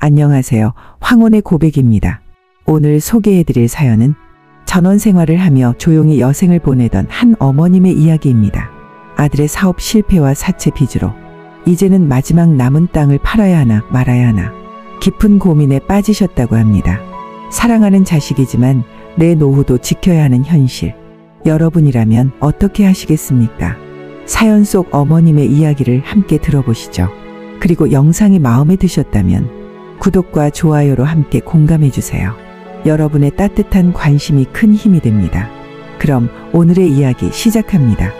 안녕하세요. 황혼의 고백입니다. 오늘 소개해드릴 사연은 전원 생활을 하며 조용히 여생을 보내던 한 어머님의 이야기입니다. 아들의 사업 실패와 사채 빚으로 이제는 마지막 남은 땅을 팔아야 하나 말아야 하나 깊은 고민에 빠지셨다고 합니다. 사랑하는 자식이지만 내 노후도 지켜야 하는 현실. 여러분이라면 어떻게 하시겠습니까? 사연 속 어머님의 이야기를 함께 들어보시죠. 그리고 영상이 마음에 드셨다면 구독과 좋아요로 함께 공감해주세요. 여러분의 따뜻한 관심이 큰 힘이 됩니다. 그럼 오늘의 이야기 시작합니다.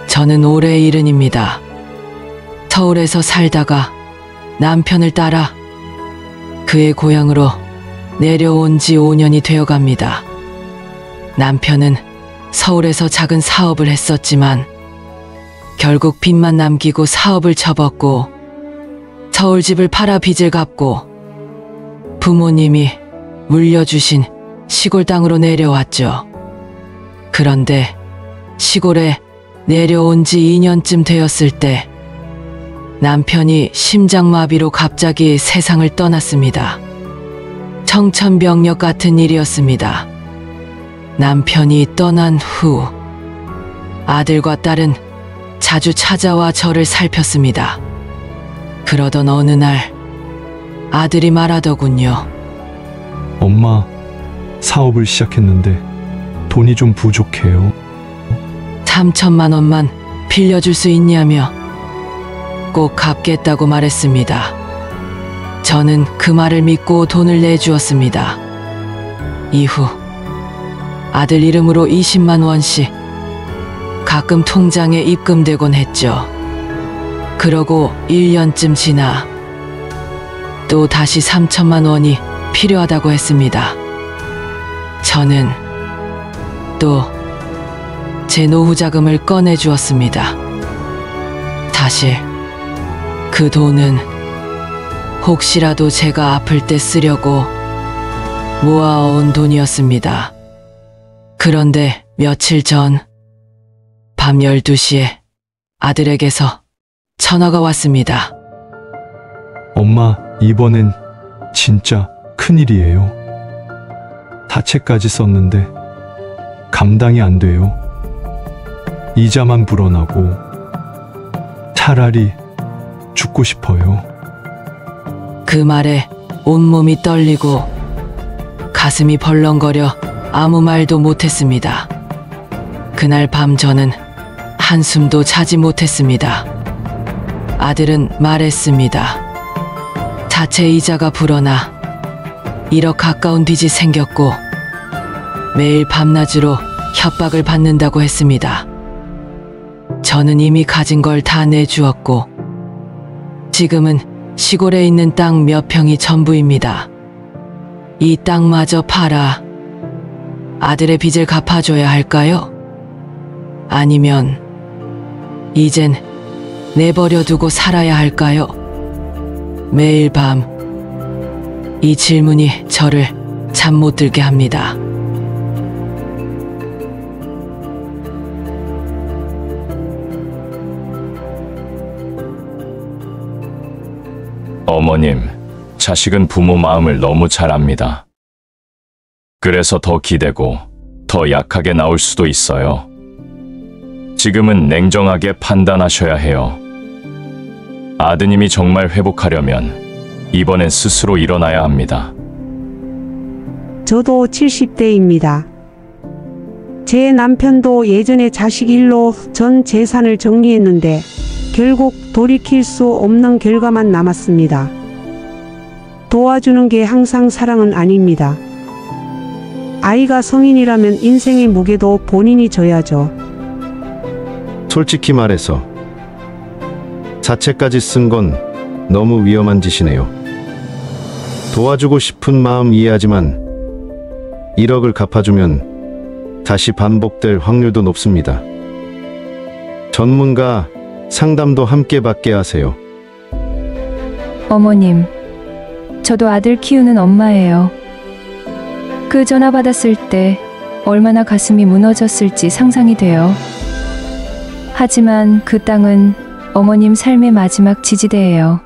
저는 올해 70입니다. 서울에서 살다가 남편을 따라 그의 고향으로 내려온 지 5년이 되어갑니다. 남편은 서울에서 작은 사업을 했었지만 결국 빚만 남기고 사업을 접었고 서울집을 팔아 빚을 갚고 부모님이 물려주신 시골 땅으로 내려왔죠. 그런데 시골에 내려온 지 2년쯤 되었을 때 남편이 심장마비로 갑자기 세상을 떠났습니다. 청천벽력 같은 일이었습니다. 남편이 떠난 후 아들과 딸은 자주 찾아와 저를 살폈습니다. 그러던 어느 날 아들이 말하더군요. 엄마, 사업을 시작했는데 돈이 좀 부족해요. 3천만 원만 빌려줄 수 있냐며 꼭 갚겠다고 말했습니다. 저는 그 말을 믿고 돈을 내주었습니다. 이후 아들 이름으로 20만 원씩 가끔 통장에 입금되곤 했죠. 그러고 1년쯤 지나 또 다시 3천만 원이 필요하다고 했습니다. 저는 또 제 노후 자금을 꺼내 주었습니다. 사실 그 돈은 혹시라도 제가 아플 때 쓰려고 모아온 돈이었습니다. 그런데 며칠 전 밤 12시에 아들에게서 전화가 왔습니다. 엄마, 이번엔 진짜 큰일이에요. 사채까지 썼는데 감당이 안 돼요. 이자만 불어나고 차라리 죽고 싶어요. 그 말에 온몸이 떨리고 가슴이 벌렁거려 아무 말도 못했습니다. 그날 밤 저는 한숨도 자지 못했습니다. 아들은 말했습니다. 자체 이자가 불어나 1억 가까운 빚이 생겼고 매일 밤낮으로 협박을 받는다고 했습니다. 저는 이미 가진 걸 다 내주었고 지금은 시골에 있는 땅 몇 평이 전부입니다. 이 땅마저 팔아 아들의 빚을 갚아줘야 할까요? 아니면 이젠 내버려 두고 살아야 할까요? 매일 밤 이 질문이 저를 잠 못 들게 합니다. 어머님, 자식은 부모 마음을 너무 잘 압니다. 그래서 더 기대고 더 약하게 나올 수도 있어요. 지금은 냉정하게 판단하셔야 해요. 아드님이 정말 회복하려면 이번엔 스스로 일어나야 합니다. 저도 70대입니다. 제 남편도 예전에 자식 일로 전 재산을 정리했는데 결국 돌이킬 수 없는 결과만 남았습니다. 도와주는 게 항상 사랑은 아닙니다. 아이가 성인이라면 인생의 무게도 본인이 져야죠. 솔직히 말해서 자체까지 쓴 건 너무 위험한 짓이네요. 도와주고 싶은 마음 이해하지만 1억을 갚아주면 다시 반복될 확률도 높습니다. 전문가 상담도 함께 받게 하세요. 어머님, 저도 아들 키우는 엄마예요. 그 전화 받았을 때 얼마나 가슴이 무너졌을지 상상이 돼요. 하지만 그 땅은 어머님 삶의 마지막 지지대예요.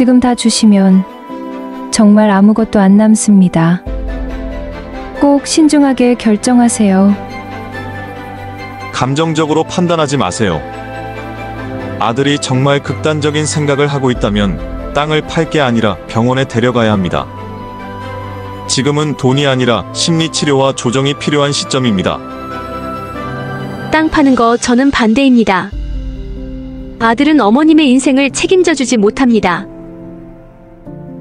지금 다 주시면 정말 아무것도 안 남습니다. 꼭 신중하게 결정하세요. 감정적으로 판단하지 마세요. 아들이 정말 극단적인 생각을 하고 있다면 땅을 팔 게 아니라 병원에 데려가야 합니다. 지금은 돈이 아니라 심리치료와 조정이 필요한 시점입니다. 땅 파는 거 저는 반대입니다. 아들은 어머님의 인생을 책임져 주지 못합니다.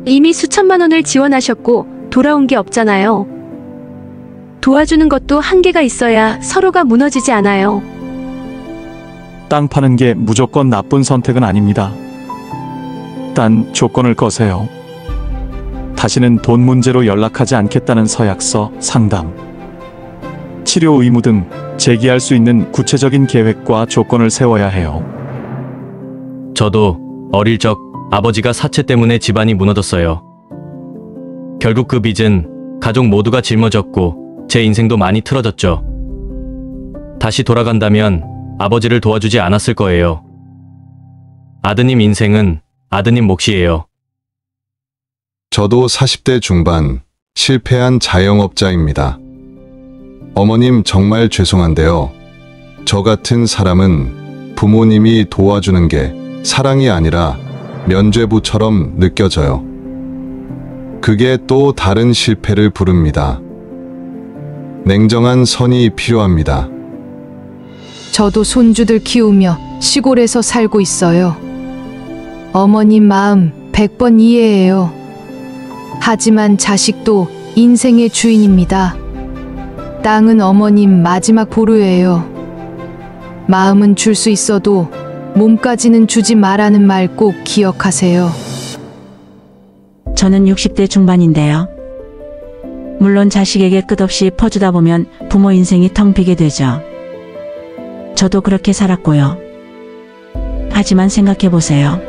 이미 수천만 원을 지원하셨고 돌아온 게 없잖아요. 도와주는 것도 한계가 있어야 서로가 무너지지 않아요. 땅 파는 게 무조건 나쁜 선택은 아닙니다. 단 조건을 거세요. 다시는 돈 문제로 연락하지 않겠다는 서약서, 상담, 치료 의무 등 제기할 수 있는 구체적인 계획과 조건을 세워야 해요. 저도 어릴 적 아버지가 사채 때문에 집안이 무너졌어요. 결국 그 빚은 가족 모두가 짊어졌고 제 인생도 많이 틀어졌죠. 다시 돌아간다면 아버지를 도와주지 않았을 거예요. 아드님 인생은 아드님 몫이에요. 저도 40대 중반 실패한 자영업자입니다. 어머님 정말 죄송한데요. 저 같은 사람은 부모님이 도와주는 게 사랑이 아니라 면죄부처럼 느껴져요. 그게 또 다른 실패를 부릅니다. 냉정한 선이 필요합니다. 저도 손주들 키우며 시골에서 살고 있어요. 어머님 마음 100번 이해해요. 하지만 자식도 인생의 주인입니다. 땅은 어머님 마지막 보루예요. 마음은 줄 수 있어도 몸까지는 주지 말라는 말 꼭 기억하세요. 저는 60대 중반인데요. 물론 자식에게 끝없이 퍼주다 보면 부모 인생이 텅 비게 되죠. 저도 그렇게 살았고요. 하지만 생각해 보세요.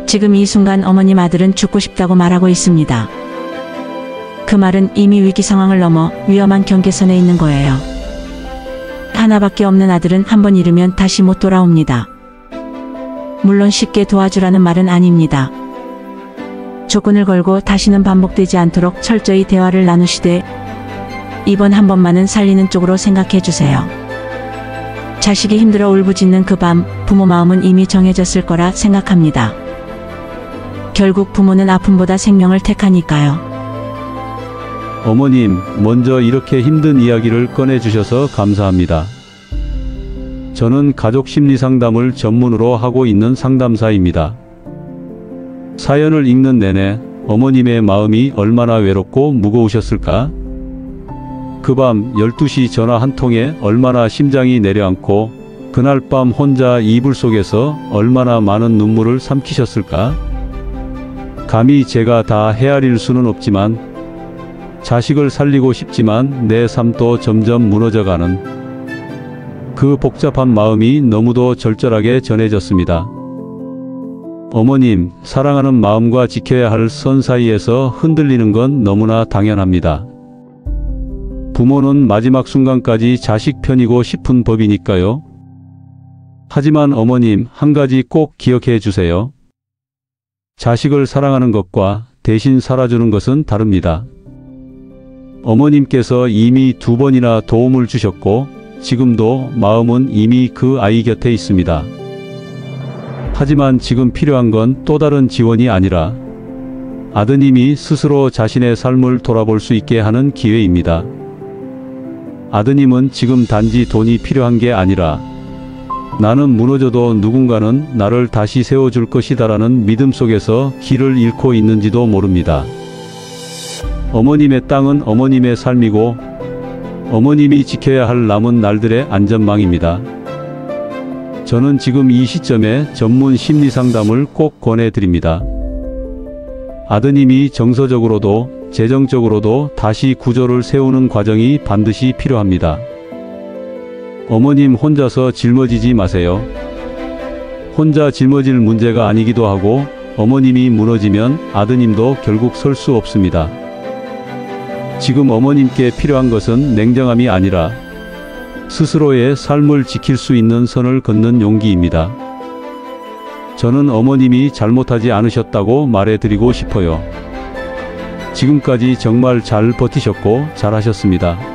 지금 이 순간 어머님 아들은 죽고 싶다고 말하고 있습니다. 그 말은 이미 위기 상황을 넘어 위험한 경계선에 있는 거예요. 하나밖에 없는 아들은 한 번 잃으면 다시 못 돌아옵니다. 물론 쉽게 도와주라는 말은 아닙니다. 조건을 걸고 다시는 반복되지 않도록 철저히 대화를 나누시되 이번 한 번만은 살리는 쪽으로 생각해 주세요. 자식이 힘들어 울부짖는 그 밤 부모 마음은 이미 정해졌을 거라 생각합니다. 결국 부모는 아픔보다 생명을 택하니까요. 어머님, 먼저 이렇게 힘든 이야기를 꺼내주셔서 감사합니다. 저는 가족 심리 상담을 전문으로 하고 있는 상담사입니다. 사연을 읽는 내내 어머님의 마음이 얼마나 외롭고 무거우셨을까? 그 밤 12시 전화 한 통에 얼마나 심장이 내려앉고 그날 밤 혼자 이불 속에서 얼마나 많은 눈물을 삼키셨을까? 감히 제가 다 헤아릴 수는 없지만 자식을 살리고 싶지만 내 삶도 점점 무너져가는 그 복잡한 마음이 너무도 절절하게 전해졌습니다. 어머님, 사랑하는 마음과 지켜야 할 선 사이에서 흔들리는 건 너무나 당연합니다. 부모는 마지막 순간까지 자식 편이고 싶은 법이니까요. 하지만 어머님, 한 가지 꼭 기억해 주세요. 자식을 사랑하는 것과 대신 살아주는 것은 다릅니다. 어머님께서 이미 2번이나 도움을 주셨고 지금도 마음은 이미 그 아이 곁에 있습니다. 하지만 지금 필요한 건 또 다른 지원이 아니라 아드님이 스스로 자신의 삶을 돌아볼 수 있게 하는 기회입니다. 아드님은 지금 단지 돈이 필요한 게 아니라 나는 무너져도 누군가는 나를 다시 세워줄 것이다라는 믿음 속에서 길을 잃고 있는지도 모릅니다. 어머님의 땅은 어머님의 삶이고 어머님이 지켜야 할 남은 날들의 안전망입니다. 저는 지금 이 시점에 전문 심리 상담을 꼭 권해드립니다. 아드님이 정서적으로도 재정적으로도 다시 구조를 세우는 과정이 반드시 필요합니다. 어머님 혼자서 짊어지지 마세요. 혼자 짊어질 문제가 아니기도 하고 어머님이 무너지면 아드님도 결국 설 수 없습니다. 지금 어머님께 필요한 것은 냉정함이 아니라 스스로의 삶을 지킬 수 있는 선을 걷는 용기입니다. 저는 어머님이 잘못하지 않으셨다고 말해드리고 싶어요. 지금까지 정말 잘 버티셨고 잘하셨습니다.